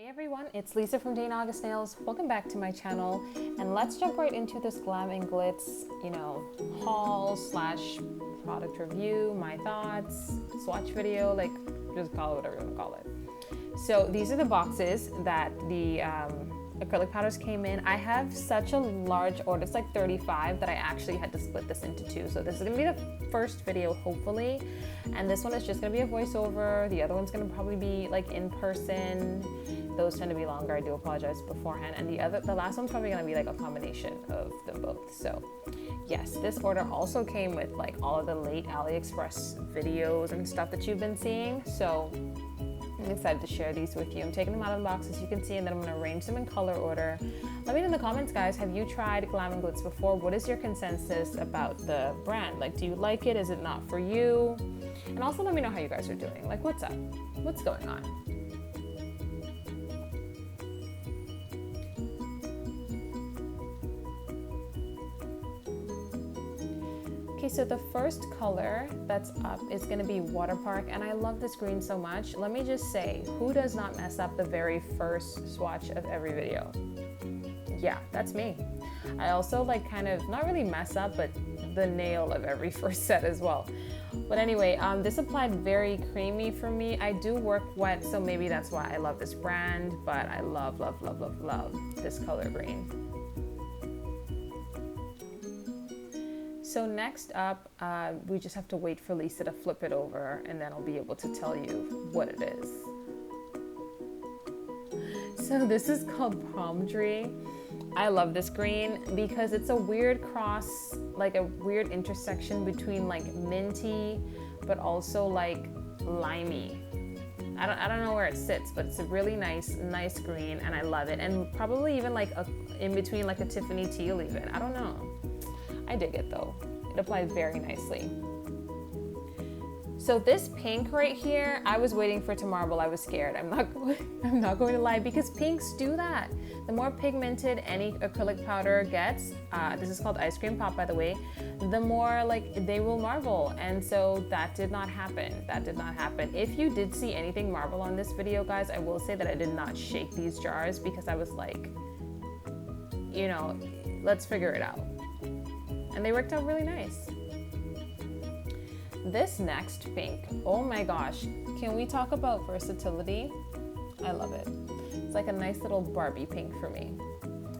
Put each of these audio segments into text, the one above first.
Hey everyone, it's Lisa from Dane August Nails. Welcome back to my channel, and let's jump right into this Glam and Glits, haul slash product review, my thoughts, swatch video, like just call it whatever you want to call it. So these are the boxes that the acrylic powders came in. I have such a large order, it's like 35, that I actually had to split this into two. So this is gonna be the first video, hopefully, and this one is just gonna be a voiceover. The other one's gonna probably be like in person. Those tend to be longer. I do apologize beforehand. And the last one's probably gonna be like a combination of them both. So yes, this order also came with like all of the late AliExpress videos and stuff that you've been seeing. So I'm excited to share these with you. I'm taking them out of the box, as you can see, and then I'm gonna arrange them in color order. Let me know in the comments, guys, have you tried Glam and Glitz before? What is your consensus about the brand? Like, do you like it? Is it not for you? And also let me know how you guys are doing. Like, what's up? What's going on? Okay, so the first color that's up is gonna be Waterpark, and I love this green so much. Let me just say, who does not mess up the very first swatch of every video? Yeah, that's me. I also like kind of, not really mess up, but the nail of every first set as well. But anyway, this applied very creamy for me. I do work wet, so maybe that's why I love this brand, but I love, love, love, love, love this color green. So next up, we just have to wait for Lisa to flip it over, and then I'll be able to tell you what it is. So this is called Palm Tree. I love this green because it's a weird cross, like a weird intersection between like minty, but also like limey. I don't know where it sits, but it's a really nice green, and I love it. And probably even like in between like a Tiffany teal even, I don't know. I dig it though. It applied very nicely. So this pink right here, I was waiting for it to marble. I was scared. I'm not going to lie, because pinks do that. The more pigmented any acrylic powder gets, this is called Ice Cream Pop, by the way, the more like they will marble. And so that did not happen. That did not happen. If you did see anything marble on this video, guys, I will say that I did not shake these jars because I was like, let's figure it out. And they worked out really nice. This next pink, oh my gosh, can we talk about versatility? I love it. It's like a nice little Barbie pink for me.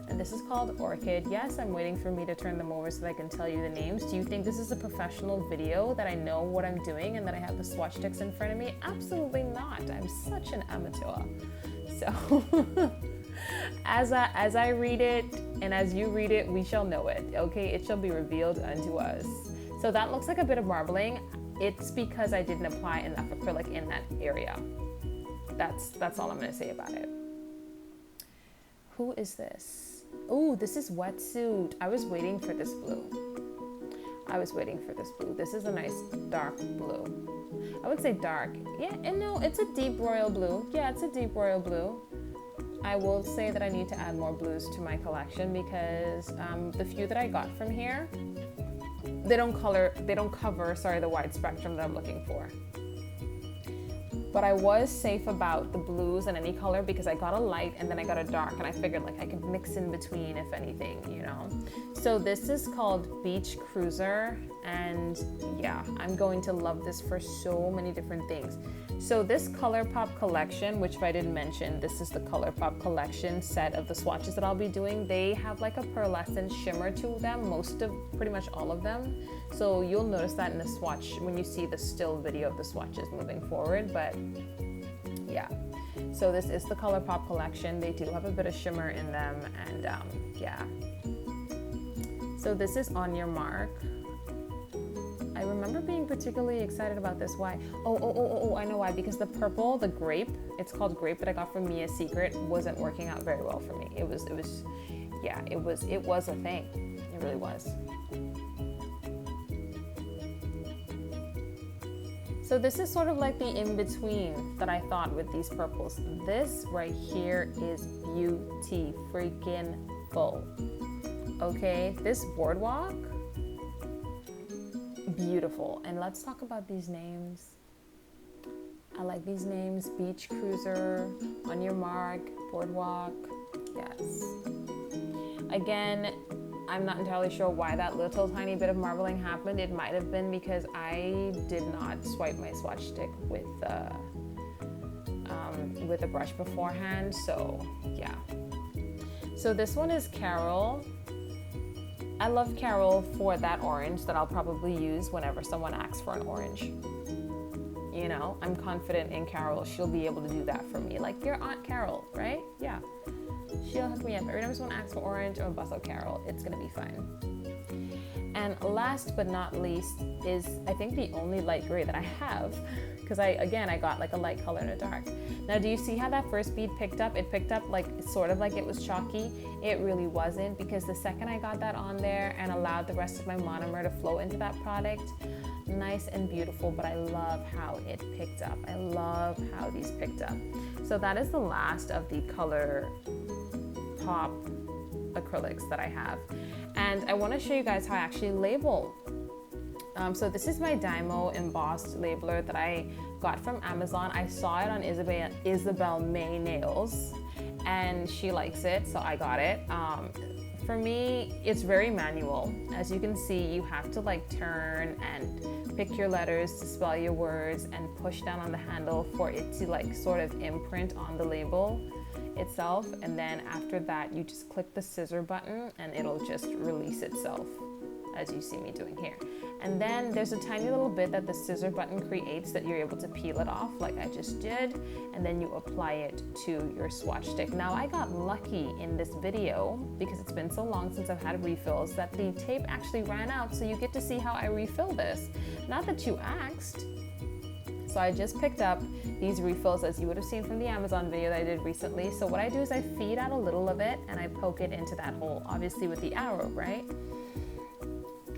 And this is called Orchid. Yes, I'm waiting for me to turn them over so that I can tell you the names. Do you think this is a professional video, that I know what I'm doing and that I have the swatch sticks in front of me? Absolutely not. I'm such an amateur. So as I read it and as you read it, we shall know it, okay? It shall be revealed unto us. So that looks like a bit of marbling. It's because I didn't apply enough acrylic in that area. That's all I'm gonna say about it. Who is this? Oh, this is Wetsuit. I was waiting for this blue. This is a nice dark blue. I would say dark. Yeah, and no, it's a deep royal blue. Yeah, it's a deep royal blue. I will say that I need to add more blues to my collection because the few that I got from here, they don't cover the wide spectrum that I'm looking for. But I was safe about the blues and any color because I got a light and then I got a dark, and I figured like I could mix in between if anything, So this is called Beach Cruiser, and yeah, I'm going to love this for so many different things. So this ColourPop collection, which if I didn't mention, this is the ColourPop collection set of the swatches that I'll be doing. They have like a pearlescent shimmer to them, pretty much all of them. So you'll notice that in the swatch when you see the still video of the swatches moving forward, but yeah. So this is the ColourPop collection. They do have a bit of shimmer in them, and yeah. So this is On Your Mark. I remember being particularly excited about this. Why? Oh, I know why. Because the purple, the grape, it's called grape, that I got from Mia's Secret, wasn't working out very well for me. It was a thing. It really was. So this is sort of like the in-between that I thought with these purples. This right here is beauty freaking full. Okay, this Boardwalk, beautiful. And let's talk about these names. I like these names: Beach Cruiser, On Your Mark, Boardwalk. Yes. Again, I'm not entirely sure why that little tiny bit of marbling happened. It might have been because I did not swipe my swatch stick with a brush beforehand. So yeah. So this one is Carol. I love Carol for that orange that I'll probably use whenever someone asks for an orange. You know, I'm confident in Carol. She'll be able to do that for me. Like your Aunt Carol, right? Yeah. She'll hook me up. Every time someone asks for orange, or bust out Carol. It's gonna be fine. And last but not least is, I think, the only light gray that I have, because I got like a light color and a dark. Now, do you see how that first bead picked up? It picked up like sort of like it was chalky. It really wasn't, because the second I got that on there and allowed the rest of my monomer to flow into that product, nice and beautiful. But I love how it picked up. I love how these picked up. So that is the last of the Color Pop acrylics that I have, and I want to show you guys how I actually label. So this is my Dymo embossed labeler that I got from Amazon. I saw it on Isabel May Nails, and she likes it, so I got it. For me, it's very manual. As you can see, you have to like turn and pick your letters to spell your words and push down on the handle for it to like sort of imprint on the label itself. And then after that, you just click the scissor button and it'll just release itself, as you see me doing here. And then there's a tiny little bit that the scissor button creates that you're able to peel it off like I just did, and then you apply it to your swatch stick. Now, I got lucky in this video, because it's been so long since I've had refills, that the tape actually ran out, so you get to see how I refill this. Not that you asked. So I just picked up these refills, as you would have seen from the Amazon video that I did recently. So what I do is I feed out a little of it and I poke it into that hole, obviously with the arrow, right?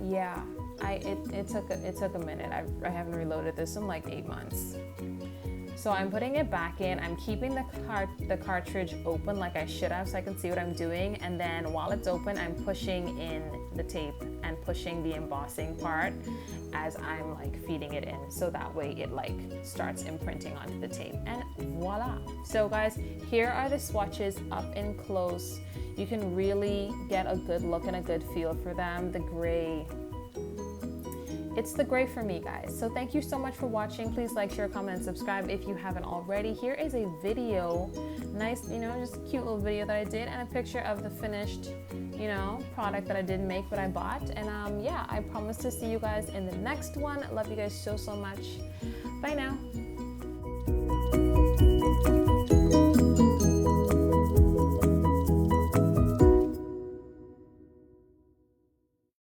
Yeah, it took a minute. I haven't reloaded this in like 8 months. So I'm putting it back in. I'm keeping the cartridge open like I should have, so I can see what I'm doing. And then while it's open, I'm pushing in the tape and pushing the embossing part as I'm like feeding it in, so that way it like starts imprinting onto the tape, and voila. So guys, here are the swatches up and close. You can really get a good look and a good feel for them. The gray, it's the gray for me, guys. So thank you so much for watching. Please like, share, comment, and subscribe if you haven't already. Here is a video, nice, you know, just a cute little video that I did, and a picture of the finished, you know, product that I didn't make but I bought. And yeah, I promise to see you guys in the next one. I love you guys so much. Bye now.